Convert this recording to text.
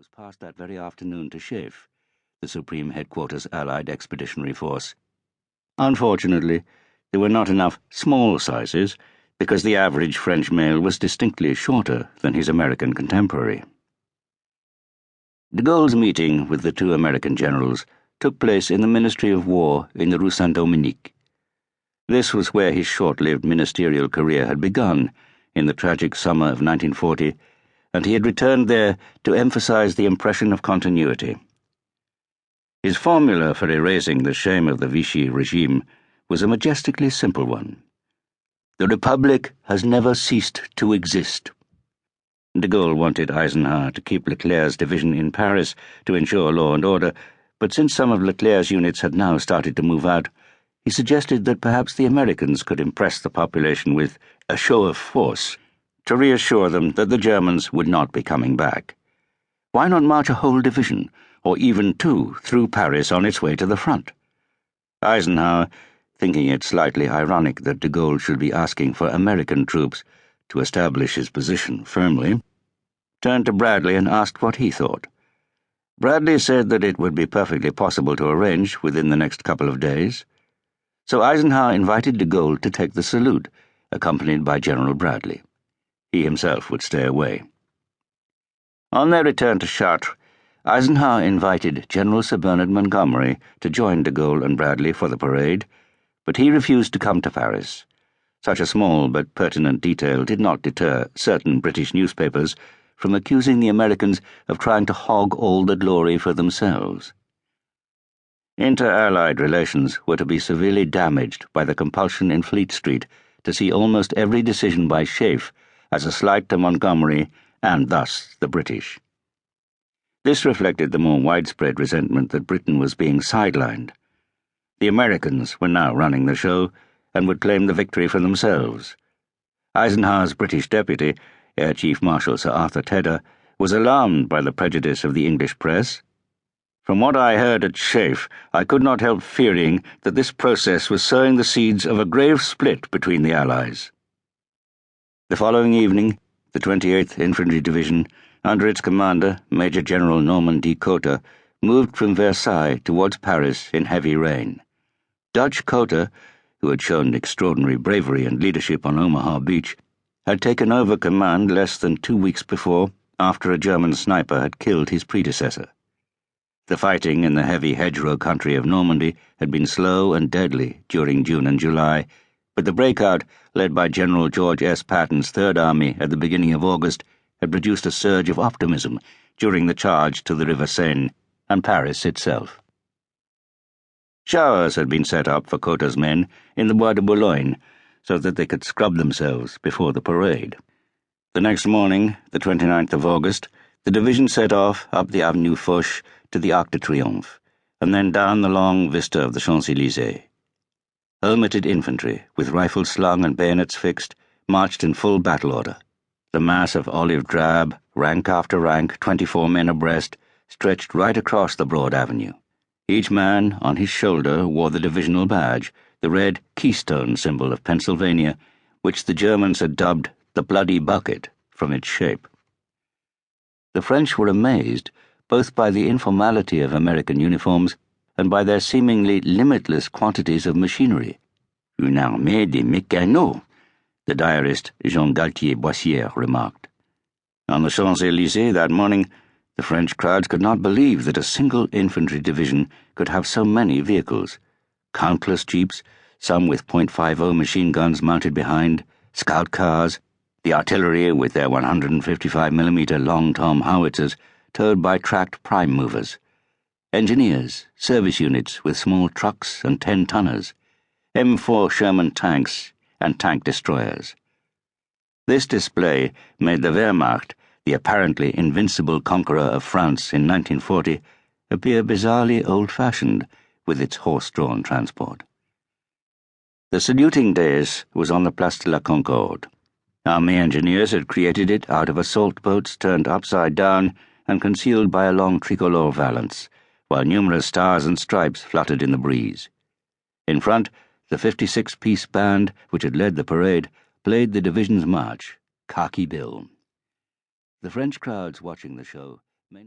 was passed that very afternoon to Chef, the Supreme Headquarters Allied Expeditionary Force. Unfortunately, there were not enough small sizes because the average French male was distinctly shorter than his American contemporary. De Gaulle's meeting with the two American generals took place in the Ministry of War in the Rue Saint-Dominique. This was where his short-lived ministerial career had begun in the tragic summer of 1940, and he had returned there to emphasize the impression of continuity. His formula for erasing the shame of the Vichy regime was a majestically simple one. The Republic has never ceased to exist. De Gaulle wanted Eisenhower to keep Leclerc's division in Paris to ensure law and order, but since some of Leclerc's units had now started to move out, he suggested that perhaps the Americans could impress the population with a show of force to reassure them that the Germans would not be coming back. Why not march a whole division, or even two, through Paris on its way to the front? Eisenhower, thinking it slightly ironic that de Gaulle should be asking for American troops to establish his position firmly, turned to Bradley and asked what he thought. Bradley said that it would be perfectly possible to arrange within the next couple of days. So Eisenhower invited de Gaulle to take the salute, accompanied by General Bradley. He himself would stay away. On their return to Chartres, Eisenhower invited General Sir Bernard Montgomery to join de Gaulle and Bradley for the parade, but he refused to come to Paris. Such a small but pertinent detail did not deter certain British newspapers from accusing the Americans of trying to hog all the glory for themselves. Inter-Allied relations were to be severely damaged by the compulsion in Fleet Street to see almost every decision by Chef as a slight to Montgomery and thus the British. This reflected the more widespread resentment that Britain was being sidelined. The Americans were now running the show and would claim the victory for themselves. Eisenhower's British deputy, Air Chief Marshal Sir Arthur Tedder, was alarmed by the prejudice of the English press. From what I heard at Chef, I could not help fearing that this process was sowing the seeds of a grave split between the Allies. The following evening, the 28th Infantry Division, under its commander, Major General Norman D. Cotter, moved from Versailles towards Paris in heavy rain. Dutch Cotter, who had shown extraordinary bravery and leadership on Omaha Beach, had taken over command less than 2 weeks before, after a German sniper had killed his predecessor. The fighting in the heavy hedgerow country of Normandy had been slow and deadly during June and July, but the breakout, led by General George S. Patton's Third Army at the beginning of August, had produced a surge of optimism during the charge to the River Seine and Paris itself. Showers had been set up for Cotter's men in the Bois de Boulogne so that they could scrub themselves before the parade. The next morning, the 29th of August, the division set off up the Avenue Foch to the Arc de Triomphe, and then down the long vista of the Champs-Élysées. Helmeted infantry, with rifles slung and bayonets fixed, marched in full battle order. The mass of olive drab, rank after rank, 24 men abreast, stretched right across the broad avenue. Each man on his shoulder wore the divisional badge, the red keystone symbol of Pennsylvania, which the Germans had dubbed the Bloody Bucket from its shape. The French were amazed both by the informality of American uniforms and by their seemingly limitless quantities of machinery. Une armée de mécanos, the diarist Jean Galtier-Boissière remarked. On the Champs-Élysées that morning, the French crowds could not believe that a single infantry division could have so many vehicles. Countless jeeps, some with .50 machine guns mounted behind, scout cars, the artillery with their 155mm long-tom howitzers towed by tracked prime movers, engineers, service units with small trucks and 10-tonners, M4 Sherman tanks, and tank destroyers. This display made the Wehrmacht, the apparently invincible conqueror of France in 1940, appear bizarrely old-fashioned with its horse-drawn transport. The saluting dais was on the Place de la Concorde. Army engineers had created it out of assault boats turned upside down and concealed by a long tricolor valance, while numerous stars and stripes fluttered in the breeze. In front, the 56-piece band, which had led the parade, played the division's march, Khaki Bill. The French crowds watching the show